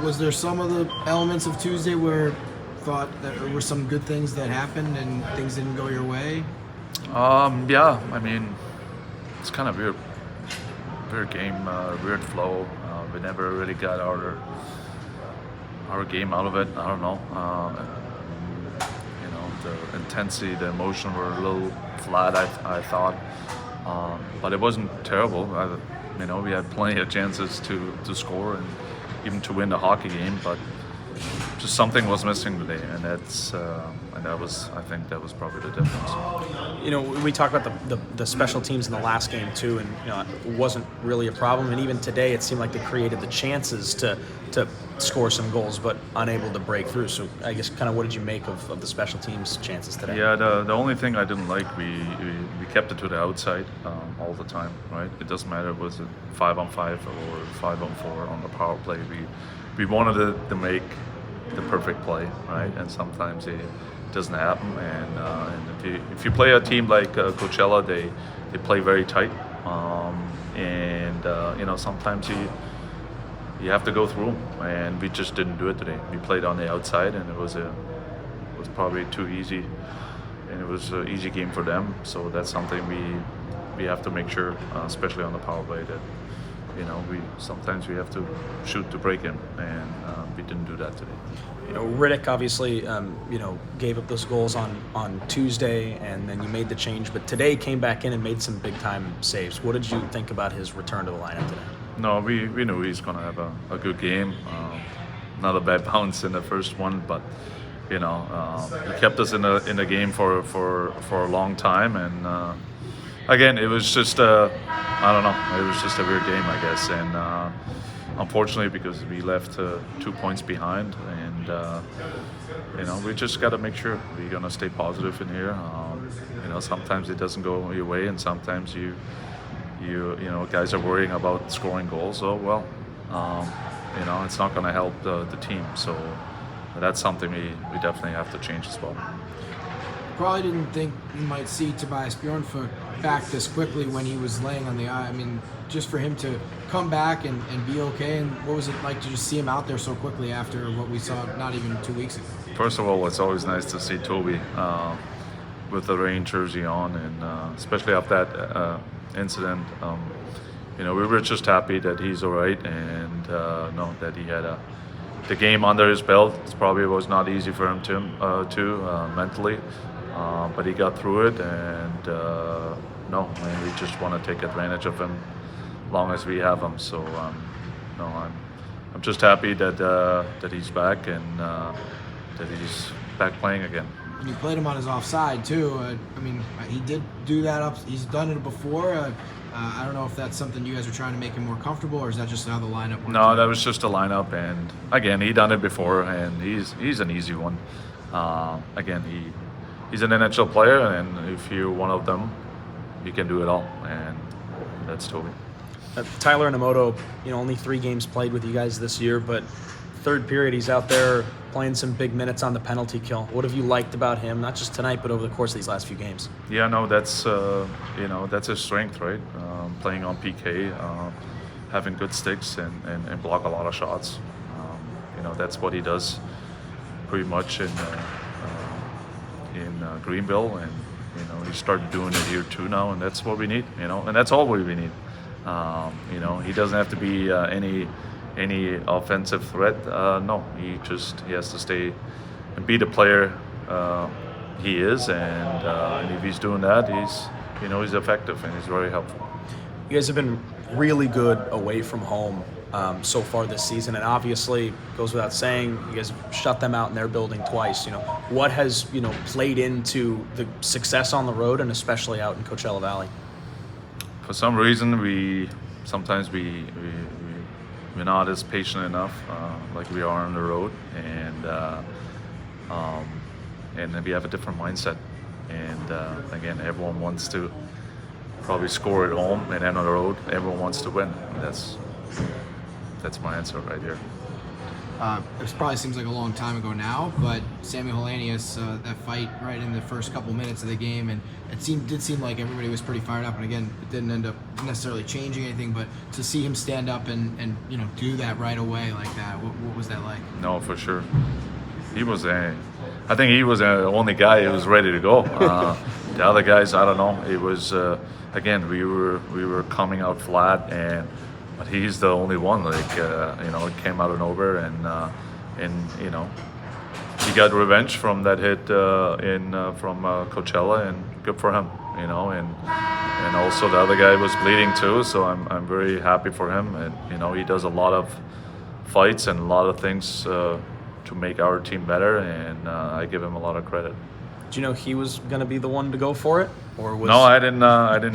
Was there some of the elements of Tuesday where thought that there were some good things that happened and things didn't go your way? Yeah, I mean, it's kind of weird game, weird flow. We never really got our game out of it. I don't know. The intensity, the emotion were a little flat. I thought, but it wasn't terrible. We had plenty of chances to score and even to win the hockey game, but just something was missing today, and I think that was probably the difference. We talked about the special teams in the last game too, and it wasn't really a problem. And even today, it seemed like they created the chances to score some goals, but unable to break through. So I guess kind of what did you make of the special teams chances today? Yeah, the only thing I didn't like, we kept it to the outside all the time, right? It doesn't matter was it 5-on-5 or 5-on-4 on the power play. We wanted to make the perfect play, right? And sometimes it doesn't happen. And if you play a team like Coachella, they play very tight, sometimes you have to go through, and we just didn't do it today. We played on the outside, and it was probably too easy, and it was an easy game for them. So that's something we have to make sure, especially on the power play, that sometimes we have to shoot to break in, and we didn't do that today. Riddick obviously, gave up those goals on Tuesday, and then you made the change. But today came back in and made some big time saves. What did you think about his return to the lineup today? No, we knew he's going to have a good game. Not a bad bounce in the first one, but he kept us in the game for a long time. And again, it was just I don't know. It was just a weird game, I guess. And unfortunately, because we left 2 points behind, and we just got to make sure we're going to stay positive in here. Sometimes it doesn't go your way, and sometimes you guys are worrying about scoring goals. So it's not going to help the team. So that's something we definitely have to change as well. Probably didn't think you might see Tobias Bjornfoot back this quickly when he was laying on the eye. I mean, just for him to come back and be okay, and what was it like to just see him out there so quickly after what we saw not even 2 weeks ago? First of all, it's always nice to see Toby with the Reign jersey on, and especially after that incident. We were just happy that he's all right, and know that he had the game under his belt. It probably was not easy for him too mentally, but he got through it, and we just want to take advantage of him as long as we have him. So I'm just happy that he's back, and that he's back playing again. And you played him on his offside too. He did do that he's done it before. I don't know if that's something you guys are trying to make him more comfortable, or is that just how the lineup works? No, that was just a lineup, and again, he done it before, and he's an easy one. Again, he's an NHL player, and if you're one of them, you can do it all, and that's Toby. Tyler Inamoto, only 3 games played with you guys this year, but third period he's out there playing some big minutes on the penalty kill. What have you liked about him, not just tonight, but over the course of these last few games? Yeah, no, that's that's his strength, right? Playing on PK, having good sticks, and block a lot of shots. That's what he does pretty much in Greenville, and he started doing it here too now, and that's what we need, and that's all we need. He doesn't have to be any offensive threat. No, he has to stay and be the player he is, and if he's doing that, he's effective, and he's very helpful. You guys have been really good away from home so far this season, and obviously goes without saying, you guys have shut them out in their building twice. What has played into the success on the road, and especially out in Coachella Valley? For some reason, we're not as patient enough, like we are on the road, and we have a different mindset. And again, everyone wants to probably score at home, and then on the road, everyone wants to win. That's my answer right here. It probably seems like a long time ago now, but Samuel Hellenius, that fight right in the first couple minutes of the game, and it did seem like everybody was pretty fired up. And again, it didn't end up necessarily changing anything, but to see him stand up and do that right away like that, what was that like? No, for sure. I think he was the only guy who was ready to go. The other guys, I don't know. It was again, we were coming out flat, but he's the only one. It came out of nowhere, and he got revenge from that hit from Coachella, and good for him. And also the other guy was bleeding too, so I'm very happy for him. And he does a lot of fights and a lot of things to make our team better, and I give him a lot of credit. Did you know he was going to be the one to go for it, or was? No, I didn't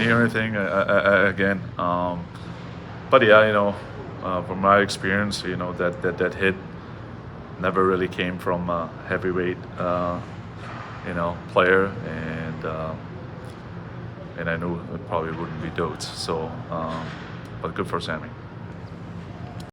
hear anything again. But yeah, from my experience, that hit never really came from a heavyweight, player, and I knew it probably wouldn't be Dotes. So, but good for Sammy.